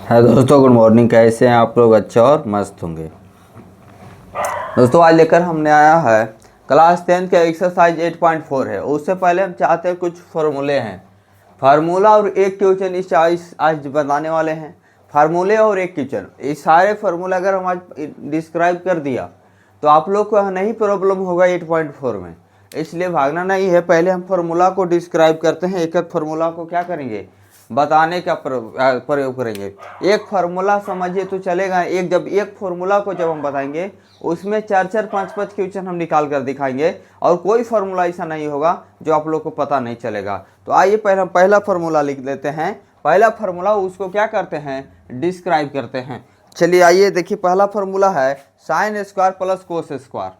है दोस्तों, good morning. कैसे हैं आप लोग? अच्छे और मस्त होंगे। दोस्तों आज लेकर हमने आया है क्लास 10 का एक्सरसाइज 8.4 है। उससे पहले हम चाहते हैं कुछ फार्मूले हैं, फार्मूला और एक क्वेश्चन इस आज बताने वाले हैं। फार्मूले और एक क्वेश्चन, ये सारे फार्मूले अगर हम आज डिस्क्राइब कर दिया तो आप लोग को नहीं प्रॉब्लम होगा 8.4 में। इसलिए भागना नहीं है, पहले हम फार्मूला को डिस्क्राइब करते हैं। एक एक फार्मूला को क्या करेंगे, बताने का प्रयोग करेंगे। एक फार्मूला समझिए तो चलेगा, जब एक फार्मूला को जब हम बताएंगे उसमें 4-4 5-5 क्वेश्चन हम निकाल कर दिखाएंगे और कोई फार्मूला ऐसा नहीं होगा जो आप लोग को पता नहीं चलेगा। तो आइए पहला फार्मूला लिख लेते हैं। पहला फार्मूला उसको क्या करते हैं, डिस्क्राइब करते हैं। चलिए आइए देखिए, पहला फार्मूला है sine square plus cos square.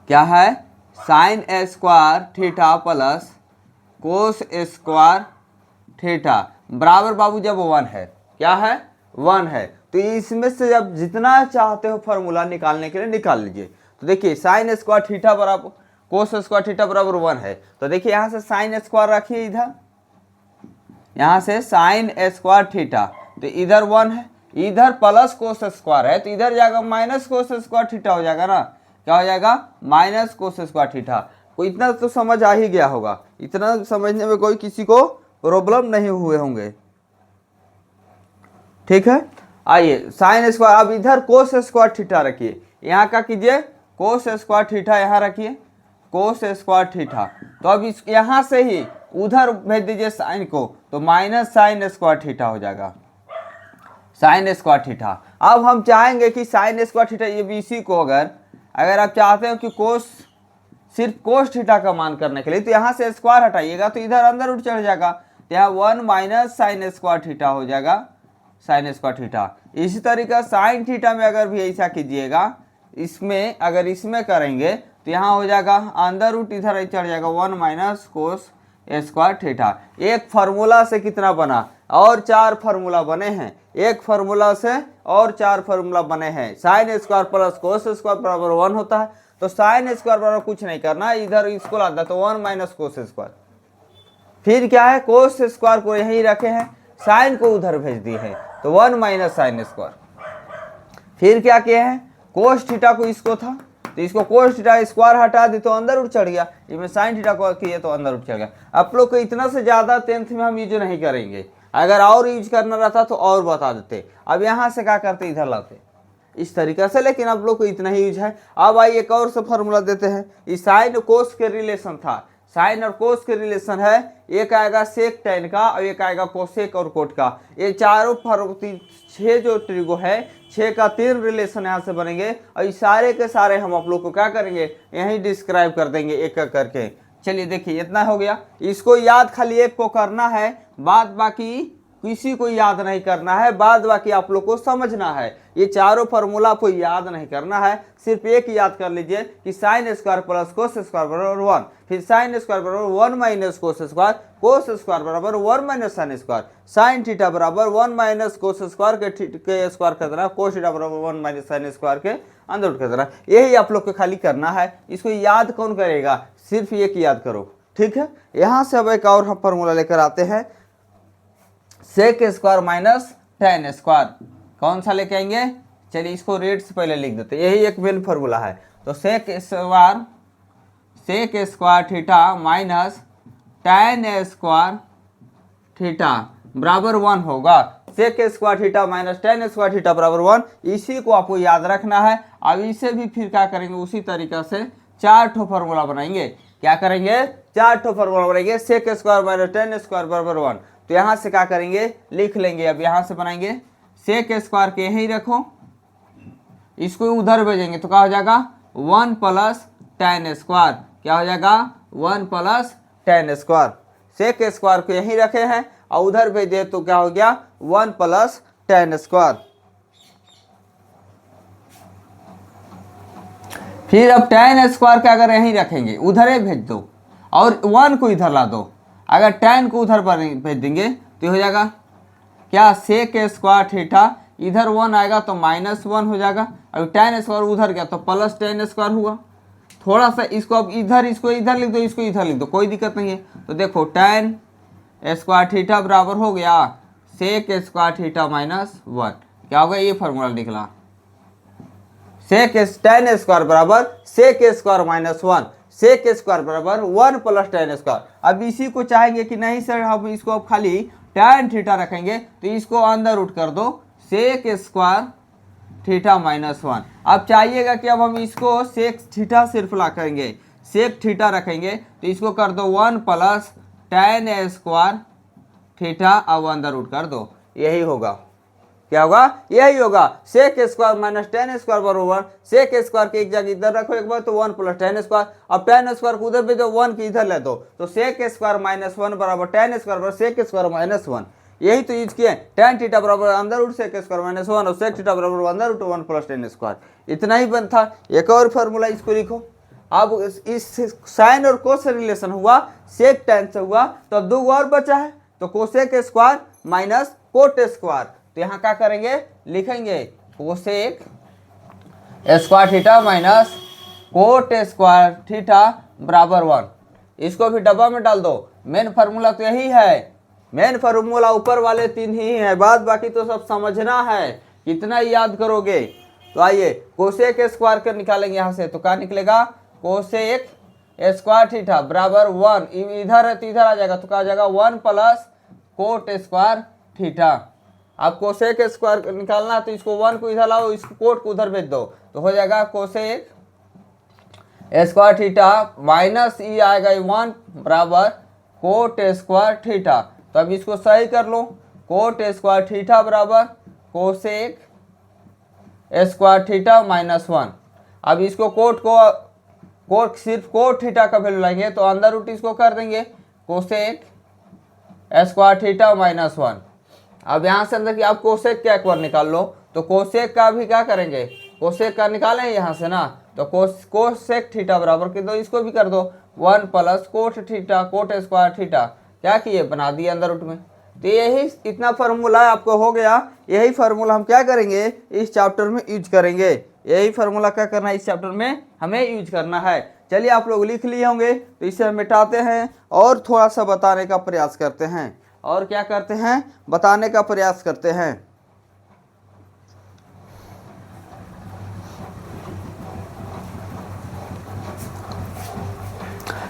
क्या है? Sine square theta plus cos square theta बराबर बाबू जब 1 है। क्या है? 1 है। तो इसमें से जब जितना चाहते हो फार्मूला निकालने के लिए निकाल लीजिए। तो देखिए साइन स्क्वायर थीटा बराबर कोस स्क्वायर थीटा बराबर 1 है। तो देखिए यहाँ से साइन स्क्वायर रखिए, इधर यहाँ से साइन स्क्वायर थीटा, तो इधर 1 है, इधर प्लस कोस स्क्वायर है, तो इधर जाएगा माइनस कोस स्क्वायर थीटा हो जाएगा ना। क्या हो जाएगा? Minus cos square theta. कोई इतना तो समझ आ ही गया होगा, इतना समझने में कोई किसी को प्रॉब्लम नहीं हुए होंगे। ठीक है, आइए साइन स्क्वायर, अब इधर कोस स्क्वायर थीटा रखिए, यहाँ का कीजिए कोस स्क्वायर थीटा, यहाँ रखिए कोस स्क्वायर थीटा। तो अब इस यहाँ से ही उधर भेज दीजिए साइन को, तो माइनस साइन स्क्वायर थीटा हो जाएगा, साइन स्क्वायर थीटा। अब हम चाहेंगे कि साइन स्क्वायर थीटा ये बीसी को अगर आप चाहते हो कि कोस सिर्फ कोस थीटा का मान करने के लिए, तो यहाँ से स्क्वायर हटाइएगा तो इधर अंदर उठ चढ़ जाएगा, तो यहाँ 1 माइनस साइन स्क्वायर थीटा हो जाएगा, साइन स्क्वायर थीटा। इसी तरीका साइन थीटा में अगर भी ऐसा कीजिएगा, इसमें अगर इसमें करेंगे तो यहाँ हो जाएगा अंदर रूट इधर चढ़ जाएगा 1 माइनस कोस स्क्वायर थीटा। एक फार्मूला से कितना बना? और 4 फार्मूला बने हैं। एक फार्मूला से और 4 फार्मूला बने हैं। Sine square plus cos square बराबर 1 होता है, तो साइन स्क्वायर बराबर कुछ नहीं करना, इधर इसको लाता तो 1 माइनस कोस स्क्वायर। फिर क्या है, कोस स्क्वायर को यहीं रखे हैं, साइन को उधर भेज दिए हैं, तो 1 माइनस साइन स्क्वायर। फिर क्या किए हैं, कोस थीटा को इसको था तो इसको कोस थीटा स्क्वायर हटा दी तो अंदर उठ चढ़ गया, इसमें साइन थीटा को किए तो अंदर उठ चढ़ गया। आप लोग को इतना से ज़्यादा 10th में हम यूज नहीं करेंगे, अगर और यूज करना रहता तो और बता देते। अब यहाँ से क्या करते, इधर लाते इस तरीके से, लेकिन आप लोग को इतना ही यूज है। अब आइए एक और से फार्मूला देते हैं। इस साइन कोस के रिलेशन था, साइन और कोस के रिलेशन है, एक आएगा सेक टेन का और एक आएगा कोसेक और कोट का। ये चारों 6 जो ट्रिगो है, 6 का 3 रिलेशन यहाँ से बनेंगे और ये सारे के सारे हम आप लोग को क्या करेंगे, यहीं डिस्क्राइब कर देंगे एक एक करके। चलिए देखिए इतना हो गया, इसको याद खाली एक को करना है, बाद बाकी किसी को याद नहीं करना है, बाद बाकी आप लोग को समझना है। ये चारों फार्मूला को याद नहीं करना है, सिर्फ एक याद कर लीजिए कि sine square plus cos square बराबर 1, फिर साइन स्क्वायर बराबर 1 minus cos square, cos square बराबर 1 minus sine square, sine theta बराबर 1 माइनस कोस स्क्वायर के स्क्वायर कर देना, कोस थीटा बराबर 1 माइनस साइन स्क्वायर के अंदर उठ कर देना। यही आप लोग को खाली करना है। इसको याद कौन करेगा, सिर्फ एक याद करो। ठीक है, यहाँ से अब एक और हम फार्मूला लेकर आते हैं, sec square minus tan square. कौन सा लेके आएंगे? चलिए इसको रेट से पहले लिख देते हैं, यही एक मेन फार्मूला है। तो sec square theta minus tan square theta बराबर 1 होगा। Sec square theta minus tan square theta बराबर 1, इसी को आपको याद रखना है। अब इसे भी फिर क्या करेंगे, उसी तरीका से 4 ठो फार्मूला बनाएंगे। क्या करेंगे? 4 ठो फार्मूला बनाएंगे। Sec square minus tan square बराबर 1, तो यहाँ से क्या करेंगे, लिख लेंगे। अब यहाँ से बनाएंगे सेक स्क्वायर के यहीं रखो, इसको उधर भेजेंगे तो क्या हो जाएगा 1 प्लस टेन स्क्वायर। क्या हो जाएगा 1 plus tan square. Sec square को यहीं रखे हैं और उधर भेज दिए तो क्या हो गया 1 प्लस टेन स्क्वायर। फिर अब टेन स्क्वायर के अगर यहीं रखेंगे, उधर ही भेज दो और 1 को इधर ला दो। अगर टेन को उधर पर भेज देंगे तो हो जाएगा क्या, सेक स्क्वायर थीटा, इधर 1 आएगा तो -1 हो जाएगा। अब टेन स्क्वायर उधर गया तो प्लस टेन स्क्वायर हुआ। थोड़ा सा इसको अब इधर, इसको इधर लिख दो, इसको इधर लिख दो, कोई दिक्कत नहीं है। तो देखो टेन स्क्वायर थीटा बराबर हो गया सेक स्क्वायर थीटा माइनस 1। क्या होगा, ये फॉर्मूला निकला। सेक टेन स्क्वायर बराबर sec square minus 1, sec square बराबर 1 प्लस टेन स्क्वायर। अब इसी को चाहेंगे कि नहीं सर हम इसको अब खाली टेन थीटा रखेंगे, तो इसको अंदर रूट कर दो सेक स्क्वायर थीटा माइनस 1। अब चाहिएगा कि अब हम इसको सेक थीटा सिर्फ ला करेंगे, सेक थीटा रखेंगे, तो इसको कर दो 1 प्लस टेन स्क्वायर थीटा, अब अंदर रूट कर दो, यही होगा। क्या होगा, यही होगा। Sec square minus tan square बराबर सेक स्क्वायर के एक जगह इधर रखो एक बार, तो 1 प्लस टेन स्क्वायर। अब टेन स्क्वायर को उधर भेजो, 1 की इधर ले दो, तो सेक स्क्वायर माइनस 1 बराबर टेन स्क्वायर बराबर सेक स्क्वायर माइनस 1। यही तो यूज किए, टेन थीटा बराबर अंदर रूट सेक स्क्वायर माइनस 1 और सेक थीटा बराबर अंदर रूट 1 प्लस टेन स्क्वायर। इतना ही बनता। एक और फॉर्मूला इसको लिखो। अब इस साइन और कोस से रिलेशन हुआ, सेक टेन से हुआ, तो अब 2 और बचा है, तो cosec square minus cot square. तो यहाँ क्या करेंगे, लिखेंगे cosec square theta minus cot square theta बराबर 1। इसको भी डब्बा में डाल दो। मेन फार्मूला तो यही है, मेन फार्मूला ऊपर वाले 3 ही है, बाद बाकी तो सब समझना है। कितना याद करोगे। तो आइए कोसेक स्क्वायर कर निकालेंगे यहाँ से, तो क्या निकलेगा, कोसेक स्क्वायर थीटा बराबर 1, इधर है तो इधर आ जाएगा, तो क्या आ जाएगा 1 प्लस कोट स्क्वायर थीटा। अब कोसेक स्क्वायर निकालना है, तो इसको 1 को इधर लाओ, इसको कोट को उधर भेज दो, तो हो जाएगा कोसेक स्क्वायर थीटा माइनस ई आएगा 1 बराबर कोट स्क्वायर थीटा। तो अब इसको सही कर लो, कोट स्क्वायर थीटा बराबर कोसेक स्क्वायर थीटा माइनस 1। अब इसको कोट सिर्फ कोट थीटा का वैल्यू लाएंगे, तो अंदर रूट इसको कर देंगे कोसेक स्क्वायर थीटा माइनस 1। अब यहाँ से अंदर की आप कोसेक का एक बार निकाल लो, तो कोसेक का भी क्या करेंगे, कोसेक का निकालें यहाँ से ना, तो कोसेक थीटा बराबर कर दो, इसको भी कर दो 1 plus cot theta coat square theta. क्या किए, बना दिए अंदर रूट में। तो यही इतना फार्मूला आपको हो गया। यही फार्मूला हम क्या करेंगे, इस चैप्टर में यूज करेंगे। यही फार्मूला क्या करना है, इस चैप्टर में हमें यूज करना है। चलिए आप लोग लिख लिए होंगे, तो इसे हम मिटाते हैं और थोड़ा सा बताने का प्रयास करते हैं। और क्या करते हैं, बताने का प्रयास करते हैं।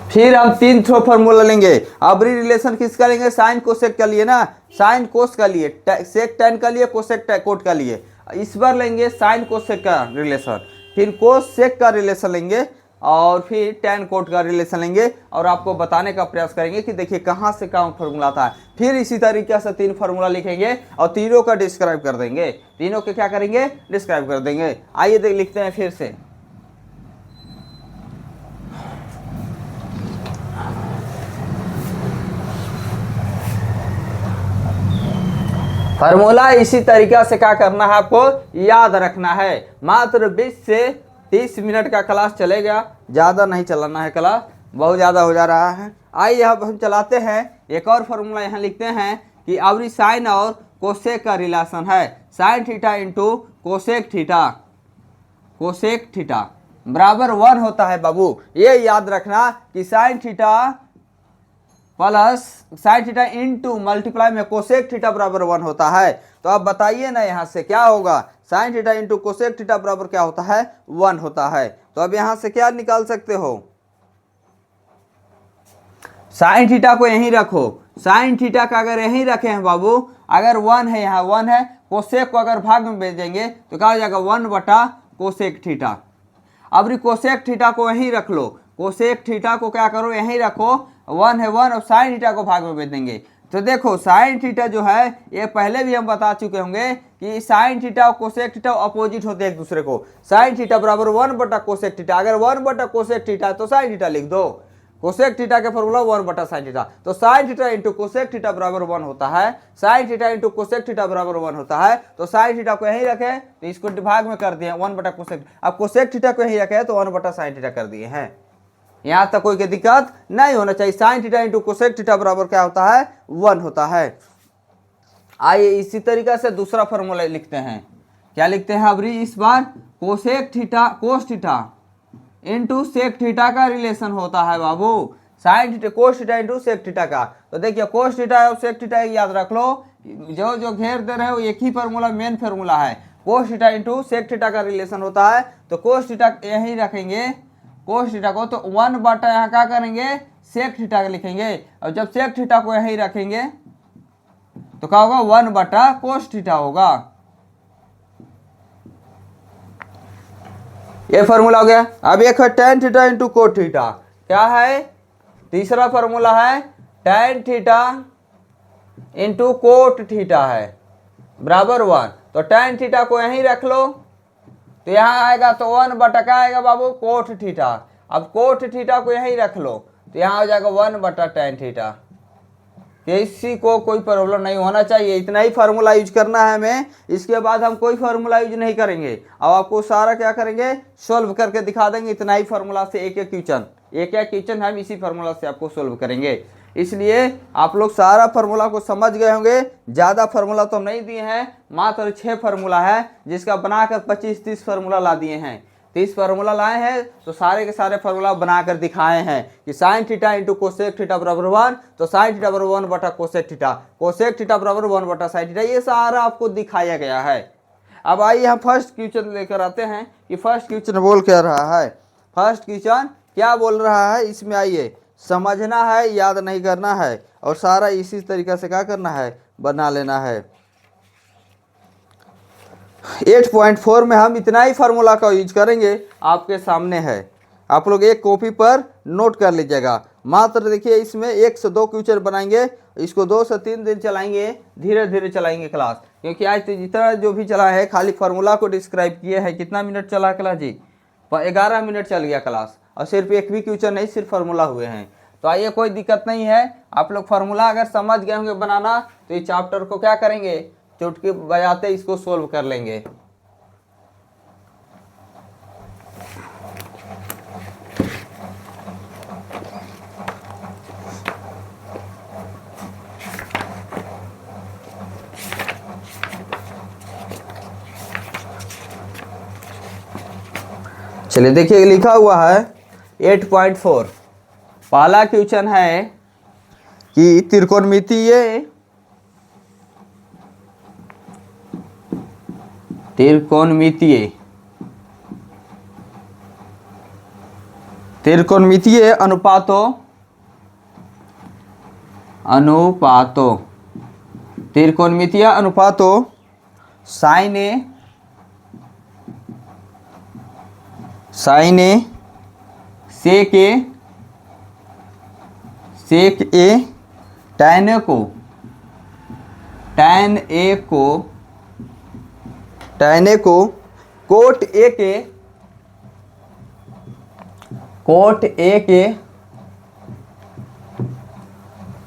फिर हम 3 फॉर्मूला लेंगे। अबरी रिलेशन किसका लेंगे, साइन कोसेक का लिए ना, साइन कोस का लिए, सेक टेन का लिए, कोसेक कोट का लिए। इस बार लेंगे साइन कोसेक का रिलेशन, फिर कोस सेक का रिलेशन लेंगे, और फिर टेन कोट का रिलेशन लेंगे, और आपको बताने का प्रयास करेंगे कि देखिए कहाँ से कहाँ फॉर्मूला आता है। फिर इसी तरीके से 3 फॉर्मूला लिखेंगे और तीनों का डिस्क्राइब कर देंगे, तीनों के क्या करेंगे, डिस्क्राइब कर देंगे। आइए देख लिखते हैं फिर से। फार्मूला इसी तरीका से क्या करना है, आपको याद रखना है। मात्र 20 से 30 मिनट का क्लास चलेगा, ज़्यादा नहीं चलाना है क्लास, बहुत ज़्यादा हो जा रहा है। आइए अब हम चलाते हैं। एक और फार्मूला यहाँ लिखते हैं कि अवरी साइन और कोसेक का रिलेशन है, sine theta into cosec theta, cosec theta बराबर 1 होता है। बाबू ये याद रखना कि sine theta plus sine theta into multiply में कोसेक थीटा बराबर 1 होता है। तो अब बताइए ना यहाँ से क्या होगा, sine theta into cosec theta बराबर क्या होता है, 1 होता है। तो अब यहाँ से क्या निकाल सकते हो, साइन थीटा को यहीं रखो, साइन थीटा का अगर यहीं रखे हैं बाबू, अगर 1 है यहाँ 1 है, कोसेक को अगर भाग में भेज देंगे तो क्या हो जाएगा 1 बटा कोसेक थीटा। अब कोसेक थीटा को यहीं रख लो, कोसेक थीटा को क्या करो यहीं रखो, 1 है 1, और साइन थीटा को भाग में भेज देंगे। तो देखो साइन थीटा जो है ये पहले भी हम बता चुके होंगे कि साइन थीटा और कोसेक थीटा अपोजिट होते हैं एक दूसरे को। साइन थीटा बराबर 1 बटा कोसेक थीटा, अगर 1 बटा कोसेक थीटा तो साइन थीटा लिख दो, कोसेक थीटा का फॉर्मूला 1 बटा साइन थीटा। तो sine theta into cosec theta बराबर 1 होता है, sine theta into cosec theta बराबर 1 होता है। तो साइन थीटा को यहीं रखे तो इसको भाग में कर दिए 1 बटा कोसेक, अब कोसेक थीटा को यहीं रखे तो 1 बटा साइन थीटा कर दिए हैं। यहाँ तक कोई दिक्कत नहीं होना चाहिए। Sine theta into cosec theta बराबर क्या होता है, 1 होता है। आइए इसी तरीका से दूसरा फॉर्मूला लिखते हैं। क्या लिखते हैं अबरी, इस बार cosec theta cos theta into sec theta का रिलेशन होता है बाबू, sine theta cos theta into sec theta का। तो देखिए कोस थीटा और सेक थीटा याद रख लो जो जो घेर दे रहे हो एक ही फार्मूला मेन फार्मूला है, cos theta into sec theta का रिलेशन होता है। तो कोस थीटा यही रखेंगे, कोस थीटा को, तो 1 बटा यहाँ क्या करेंगे सेक थीटा लिखेंगे, और जब सेक थीटा को यही रखेंगे तो क्या होगा 1 बटा कोस थीटा होगा। ये फार्मूला हो गया। अब एक है tan theta into cot theta, क्या है तीसरा फार्मूला है tan theta into cot theta है बराबर 1। तो tan थीटा को यहीं रख लो, तो यहाँ आएगा तो 1 बटा क्या आएगा बाबू कोट थीटा। अब कोट थीटा को यहीं रख लो, तो यहाँ हो जाएगा 1 बटा tan थीटा। किसी को कोई प्रॉब्लम नहीं होना चाहिए, इतना ही फार्मूला यूज करना है हमें, इसके बाद हम कोई फार्मूला यूज नहीं करेंगे। अब आपको सारा क्या करेंगे सोल्व करके दिखा देंगे, इतना ही फार्मूला से एक एक क्वेश्चन हम इसी फार्मूला से आपको सोल्व करेंगे। इसलिए आप लोग सारा फार्मूला को समझ गए होंगे। ज़्यादा फार्मूला तो हम नहीं दिए हैं, मात्र 6 फार्मूला है, जिसका बनाकर 25-30 फार्मूला ला दिए हैं। 30 फार्मूला लाए हैं, तो सारे के सारे फार्मूला बनाकर दिखाए हैं कि sine theta into cosec theta बराबर 1, तो साइन थीटा बराबर 1 बटा कोसेक थीटा बराबर 1 बटा साइन थीटा, ये सारा आपको दिखाया गया है। अब आइए हम फर्स्ट क्वेश्चन लेकर आते हैं कि फर्स्ट क्वेश्चन बोल क्या रहा है। फर्स्ट क्वेश्चन क्या बोल रहा है, इसमें आइए समझना है, याद नहीं करना है, और सारा इसी तरीक़ा से क्या करना है बना लेना है। 8.4 में हम इतना ही फार्मूला का यूज करेंगे, आपके सामने है, आप लोग एक कॉपी पर नोट कर लीजिएगा। मात्र देखिए इसमें 1 से 2 क्वेश्चन बनाएंगे, इसको 2 से 3 दिन चलाएंगे, धीरे धीरे चलाएंगे क्लास, क्योंकि आज तो जितना जो भी चला है खाली फार्मूला को डिस्क्राइब किए है। कितना मिनट चला क्लास जी, 11 मिनट चल गया क्लास, और सिर्फ एक भी क्वेश्चन नहीं, सिर्फ फार्मूला हुए हैं। तो आइए कोई दिक्कत नहीं है, आप लोग फार्मूला अगर समझ गए होंगे बनाना, तो इस चैप्टर को क्या करेंगे चुटकी बजाते इसको सोल्व कर लेंगे। चलिए देखिए लिखा हुआ है 8.4, पहला क्वेश्चन है कि त्रिकोणमितीय अनुपातों साइन ए सेक ए tan ए को कोट ए के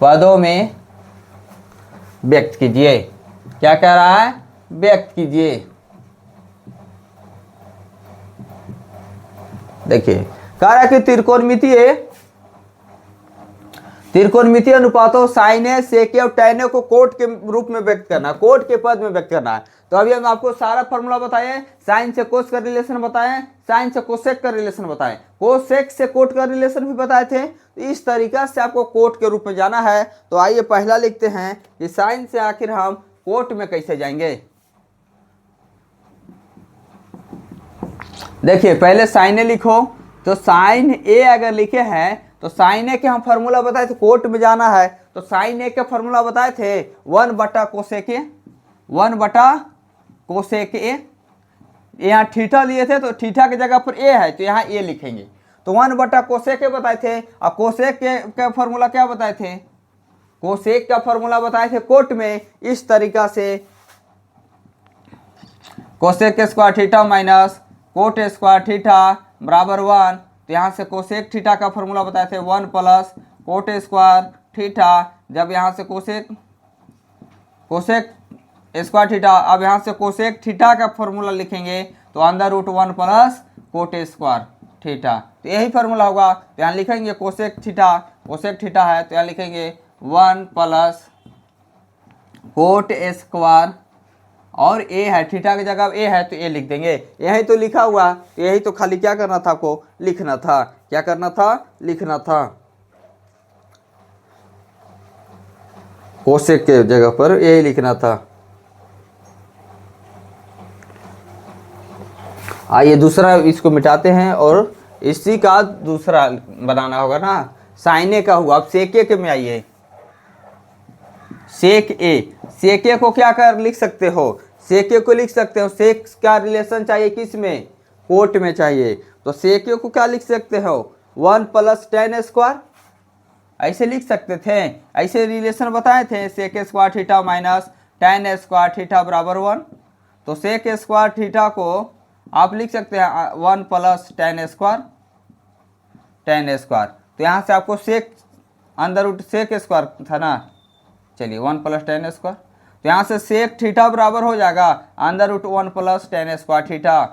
पदों में व्यक्त कीजिए। क्या कह रहा है व्यक्त कीजिए। देखिए कह रहा है कि त्रिकोणमितीय अनुपातों साइन ए सेक ए और tan ए को कोट के रूप में व्यक्त करना, कोट के पद में व्यक्त करना है। तो अभी हम आपको सारा फॉर्मूला बताए, साइन से कोस का रिलेशन बताएं, साइन से कोसेक का रिलेशन बताएं, कोसेक से कोट का रिलेशन भी बताए थे। तो इस तरीका से आपको कोट के रूप में जाना है। तो आइए पहला लिखते हैं कि साइन से आखिर हम कोट में कैसे जाएंगे। देखिए पहले साइन ए लिखो, तो साइन ए अगर लिखे हैं तो साइन ए के हम फार्मूला बताए थे, कोट में जाना है। तो साइन ए के फार्मूला बताए थे 1 बटा कोसेक ए। यहाँ थीटा लिए थे, तो थीटा की जगह पर ए है, तो यहाँ ए लिखेंगे। तो 1 बटा कोसेक ए बताए थे, और कोसेक के फार्मूला क्या बताए थे, कोसेक का फार्मूला बताए थे कोट में इस तरीका से, cosec square theta minus cot square theta बराबर 1। तो यहाँ से कोसेक थीटा का फार्मूला बताए थे 1 प्लस कोट स्क्वायर थीटा। जब यहाँ से कोसेक स्क्वायर थीटा, अब यहाँ से कोसेक थीटा का फार्मूला लिखेंगे, तो under root 1 plus cot square theta. तो यही फार्मूला होगा। तो यहाँ लिखेंगे कोसेक थीटा है, तो यहाँ लिखेंगे 1 प्लस कोट स्क्वायर, और ए है, थीटा की जगह ए है तो ए लिख देंगे। यही तो लिखा हुआ, यही तो खाली क्या करना था आपको लिखना था, क्या करना था लिखना था। कोसेक के जगह पर यही लिखना था। आइए दूसरा इसको मिटाते हैं और इसी का दूसरा बनाना होगा ना। साइन ए का हुआ, अब सेक ए के में आइए। सेक ए को क्या कर लिख सकते हो, सेक ए को लिख सकते हो। सेक का रिलेशन चाहिए किस में, कोट में चाहिए। तो सेक ए को क्या लिख सकते हो, 1 + tan स्क्वायर, ऐसे लिख सकते थे। ऐसे रिलेशन बताए थे, sec square theta minus tan square theta बराबर 1। तो सेक स्क्वायर थीटा को आप लिख सकते हैं 1 + tan स्क्वायर, तो यहाँ से आपको सेक अंदर रूट सेक स्क्वायर था ना, चलिए 1 + tan स्क्वायर। तो यहाँ से सेक थीटा बराबर हो जाएगा अंदर रूट 1 + tan स्क्वायर थीटा।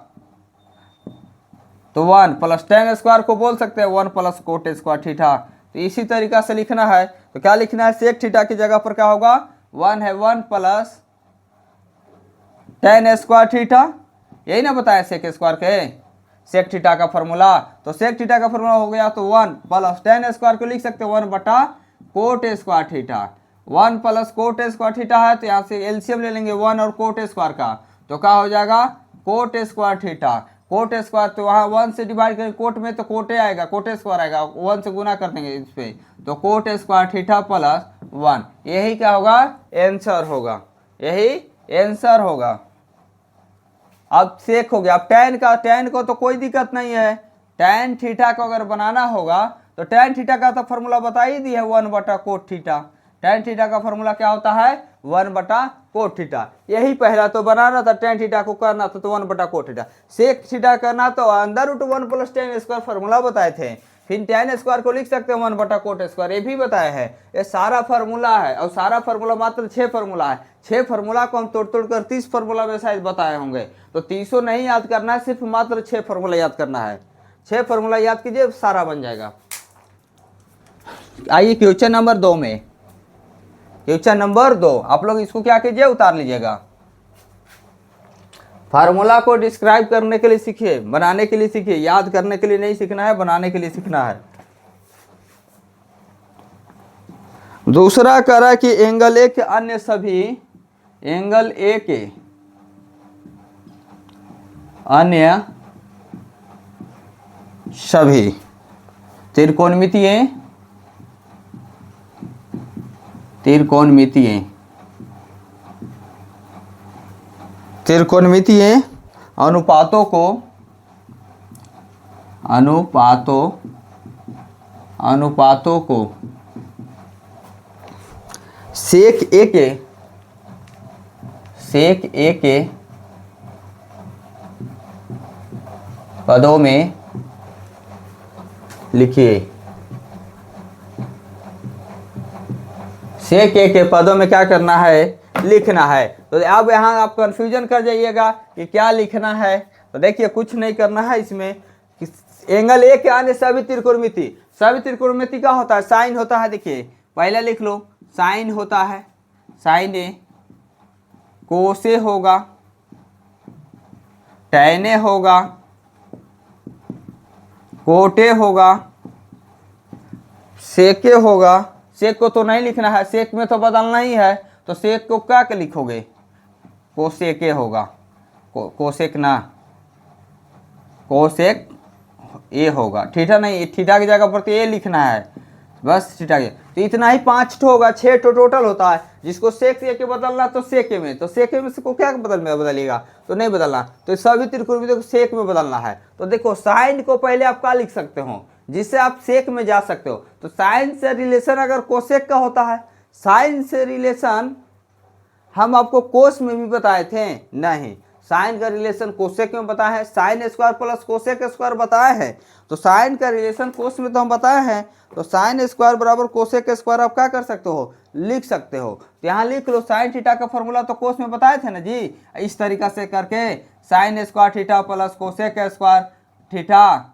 तो 1 + tan स्क्वायर को बोल सकते हैं 1 + कोट स्क्वायर थीटा। तो इसी तरीका से लिखना है। तो क्या लिखना है, सेक थीटा की जगह पर क्या होगा, 1 है 1 + tan स्क्वायर थीटा, यही ना बताया सेक स्क्वायर के, सेक थीटा का फॉर्मूला। तो सेक थीटा का फॉर्मूला हो गया, तो 1 + tan स्क्वायर को लिख सकते हैं 1/कोट square theta. 1 + cot square theta है, तो यहाँ से एलसीएम ले लेंगे 1 और कोट स्क्वायर का, तो क्या हो जाएगा coat square theta. Coat square तो वहाँ 1 से डिवाइड करेंगे कोट में, तो कोटे आएगा, कोट स्क्वायर आएगा, 1 से गुना कर देंगे इस पे, तो कोट स्क्वायर थीटा + 1, यही क्या होगा, आंसर होगा, यही आंसर होगा। अब सेक हो गया। अब टैन को तो कोई दिक्कत नहीं है। टैन थीटा को अगर बनाना होगा तो टैन थीटा का तो फॉर्मूला बता ही दी है 1/कोट थीटा। टैन थीटा का फॉर्मूला क्या होता है, 1/कोट थीटा। यही पहला तो बनाना था, टैन थीटा को करना था तो 1/कोट थीटा। सेक थीटा करना तो अंदर रूट 1 + tan स्क्वायर फॉर्मूला बताए थे। फिर tan स्क्वायर को लिख सकते हैं 1/कोट स्क्वायर, ये भी बताया है। ये सारा फार्मूला है, और सारा फार्मूला मात्र 6 फार्मूला है। 6 फार्मूला को हम तोड़ तोड़ कर 30 फार्मूला में शायद बताए होंगे। तो 30 नहीं याद करना है, सिर्फ मात्र 6 फार्मूला याद करना है। 6 फार्मूला याद कीजिए, सारा बन जाएगा। आइए क्वेश्चन नंबर 2 में, क्वेश्चन नंबर 2 आप लोग इसको क्या कीजिए, उतार लीजिएगा। फार्मूला को डिस्क्राइब करने के लिए सीखिए, बनाने के लिए सीखिए, याद करने के लिए नहीं सीखना है, बनाने के लिए सीखना है। दूसरा करा कि एंगल ए के अन्य सभी, एंगल ए के अन्य सभी त्रिकोणमितीय अनुपातों को सेक ए के पदों में लिखिए। सेक ए के पदों में क्या करना है, लिखना है। तो अब यहाँ आप कंफ्यूजन कर जाइएगा कि क्या लिखना है। तो देखिए कुछ नहीं करना है इसमें, एंगल ए के अन्य सभी त्रिकोणमिति का होता है, साइन होता है। देखिए पहले लिख लो, साइन होता है, साइन ए, कोसे होगा, टैने होगा, कोटे होगा, सेके होगा। सेक को तो नहीं लिखना है, सेक में तो बदलना ही है। तो सेक को क्या लिखोगे, कोसेके होगा, कोसेक ना, कोसेक ए होगा। थीटा नहीं, थीटा की जगह पर तो ए लिखना है बस, थीटा के। तो इतना ही 5 ठो होगा, 6 ठो टोटल होता है। जिसको सेक ए के बदलना तो सेके में, तो सेके में से को क्या बदलिएगा, तो नहीं बदलना। तो सभी त्रिकोणमितियों को सेक में बदलना है। तो देखो साइन को पहले आप क्या लिख सकते हो, जिससे आप सेक में जा सकते हो। तो साइन से रिलेशन अगर कोसेक का होता है, साइन से रिलेशन हम आपको कोस में भी बताए थे, नहीं साइन का रिलेशन कोसेक में बताया है, साइन स्क्वायर + कोसेक स्क्वायर बताया है। तो साइन का रिलेशन कोस में तो हम बताए हैं। तो साइन स्क्वायर बराबर कोसेक स्क्वायर आप क्या कर सकते हो, लिख सकते हो। तो यहाँ लिख लो, साइन थीटा का फॉर्मूला तो कोस में बताए थे ना जी, इस तरीका से करके sine square theta + cosec square theta,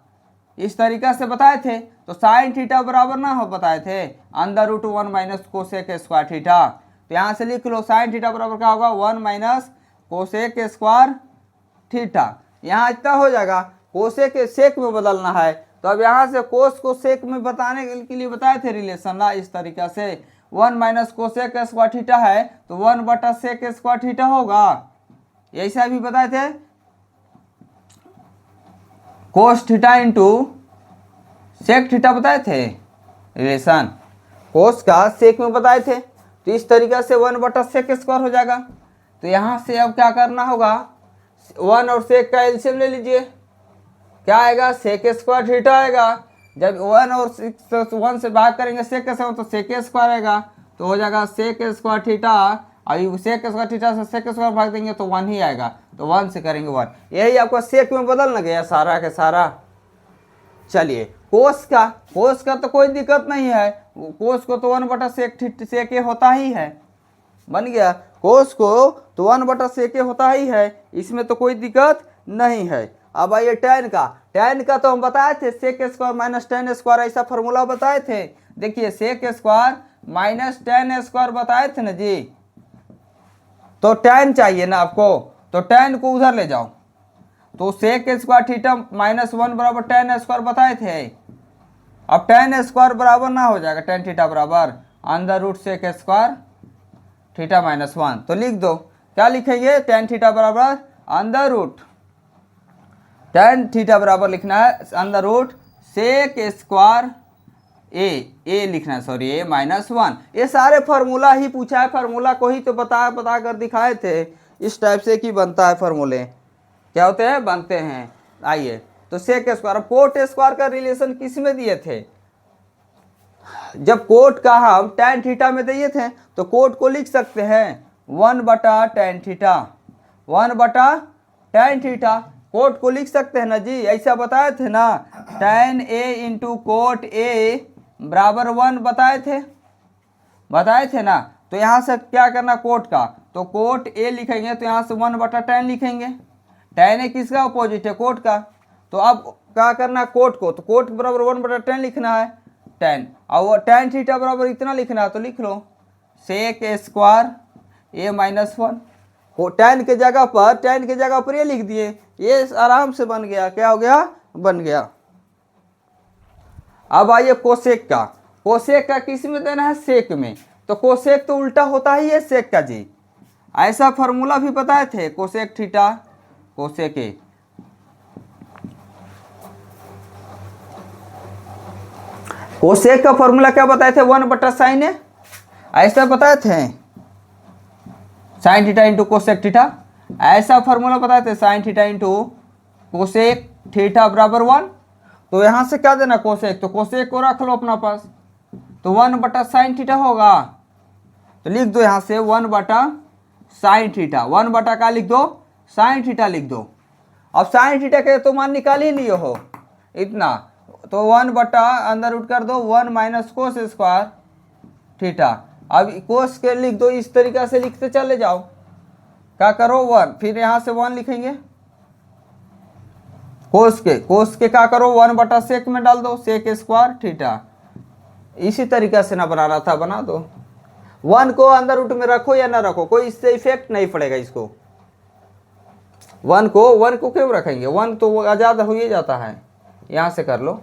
इस तरीका से बताए थे। तो साइन थीटा बराबर ना हो बताए थे अंदर रूट 1 - कोसेक स्क्वायर थीटा। तो यहाँ से लिख लो, साइन थीटा बराबर क्या होगा, 1 - कोसेक स्क्वायर थीटा। यहाँ इतना हो जाएगा, कोसेक के सेक में बदलना है। तो अब यहाँ से कोस को सेक में बताने के लिए बताए थे रिलेशन ना, इस तरीका से 1 माइनस कोसेक स्क्वायर थीटा है तो 1 बटा सेक स्क्वायर थीटा होगा। ऐसा भी बताए थे cos theta into sec theta बताए थे रिलेशन, कोस का सेक में बताए थे। तो इस तरीके से 1 बटा सेक स्क्वायर हो जाएगा। तो यहाँ से अब क्या करना होगा, 1 और सेक का एलसीएम ले लीजिए, क्या आएगा सेक स्क्वायर थीटा आएगा। जब 1 और 1 से भाग करेंगे सेक से तो सेक स्क्वायर आएगा, तो हो जाएगा सेक स्क्वायर थीटा। अभी सेक स्क्वायर थीटा से सेक स्क्वायर भाग देंगे तो 1 ही आएगा, तो 1 से करेंगे 1। यही आपका सेक में बदल ना गया सारा के सारा। चलिए कोस का तो कोई दिक्कत नहीं है, कोस को तो 1 बटा सेक होता ही है, बन गया। कोस को तो 1 बटा सेक होता ही है, इसमें तो कोई दिक्कत नहीं है। अब आइए टैन का तो हम बताए थे sec square minus tan square, ऐसा फॉर्मूला बताए थे। देखिए sec square minus tan square बताए थे ना जी, तो टैन चाहिए ना आपको, तो टैन को उधर ले जाओ। तो सेक स्क्वायर थीटा माइनस 1 बराबर टेन स्क्वायर बताए थे। अब टेन स्क्वायर बराबर ना हो जाएगा टेन थीटा बराबर under root sec square theta minus 1, तो लिख दो क्या लिखेंगे, टेन थीटा बराबर अंडर रूट टेन थीटा बराबर लिखना है under root sec square A लिखना है, सॉरी ए माइनस 1। ये सारे फार्मूला ही पूछा है, फार्मूला को ही तो बता कर दिखाए थे। इस टाइप से की बनता है फार्मूले, क्या होते हैं बनते हैं। आइए तो सेक स्क्वायर, अब कोट स्क्वायर का रिलेशन किस में दिए थे, जब कोट का हम टेन थीटा में दिए थे तो कोट को लिख सकते हैं 1 बटा टेन थीटा, 1 बटा टेन थीटा कोट को लिख सकते हैं ना जी, ऐसा बताए थे ना। Ten A into cot A बराबर 1 बताए थे ना। तो यहाँ से क्या करना कोट का, तो कोट ए लिखेंगे तो यहाँ से 1 बटा टेन लिखेंगे। टेन ए किसका अपोजिट है, कोट का। तो अब क्या करना कोट को, तो कोट बराबर 1 बटा टेन लिखना है टेन, और वो टेन थीटा बराबर इतना लिखना है तो लिख लो सेक स्क्वायर ए माइनस 1। टेन के जगह पर ये लिख दिए, ये आराम से बन गया, क्या हो गया बन गया। अब आइए कोसेक का किस में देना है, सेक में। तो कोसेक तो उल्टा होता ही है सेक का जी, ऐसा फॉर्मूला भी बताए थे कोसेक थीटा कोसेक ए। कोसेक का फॉर्मूला क्या बताए थे, 1 बटा साइन ए, ऐसा बताए थे sine theta into cosec theta, ऐसा फॉर्मूला बताए थे sine theta into cosec theta बराबर 1। तो यहाँ से क्या देना कोसेक, तो कोसेक को रख लो अपना पास, तो 1 बटा साइन थीटा होगा, तो लिख दो यहाँ से 1 बटा साइन थीटा, 1 बटा का लिख दो साइन थीटा लिख दो। अब साइन थीटा के तो मान निकाल ही लिए हो इतना, तो 1 बटा अंदर रूट कर दो 1 माइनस कोस स्क्वायर थीटा। अब कोस के लिख दो, इस तरीका से लिखते चले जाओ, क्या करो 1, फिर यहाँ से 1 लिखेंगे कोस के क्या करो 1 बटा सेक में डाल दो सेक स्क्वायर थीटा। इसी तरीका से ना बनाना था, बना दो। 1 को अंदर रूट में रखो या ना रखो कोई इससे इफेक्ट नहीं पड़ेगा इसको। 1 को क्यों रखेंगे, 1 तो वो आज़ाद हो ही जाता है, यहाँ से कर लो।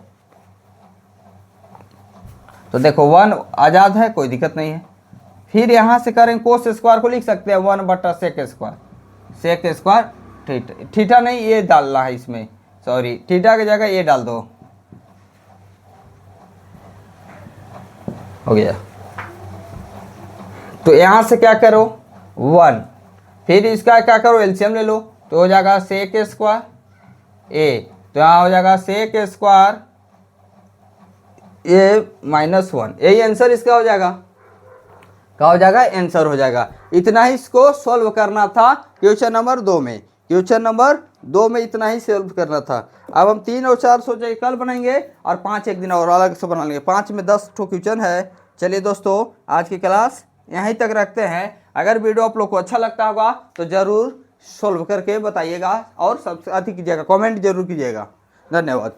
तो देखो 1 आज़ाद है, कोई दिक्कत नहीं है। फिर यहाँ से करें कोस स्क्वायर को लिख सकते हैं 1 बटा सेक स्क्वायर थीटा नहीं ये डालना है इसमें, सॉरी थीटा की जगह ये डाल दो, हो गया। तो यहाँ से क्या करो 1, फिर इसका क्या करो एलसीएम ले लो, तो हो जाएगा सेक स्क्वायर ए, तो यहाँ हो जाएगा सेक स्क्वायर ए माइनस 1, यही आंसर इसका हो जाएगा, क्या हो जाएगा आंसर हो जाएगा। इतना ही इसको सॉल्व करना था क्वेश्चन नंबर 2 में, क्वेश्चन नंबर 2 में इतना ही सॉल्व करना था। अब हम 3 और 4 सोचे कल बनाएंगे और 5 एक दिन और अलग से बना लेंगे, 5 में 10 ठो क्वेश्चन है। चलिए दोस्तों आज की क्लास यहीं तक रखते हैं। अगर वीडियो आप लोग को अच्छा लगता होगा तो ज़रूर सॉल्व करके बताइएगा और सबसे अधिक कीजिएगा, कमेंट जरूर कीजिएगा। धन्यवाद।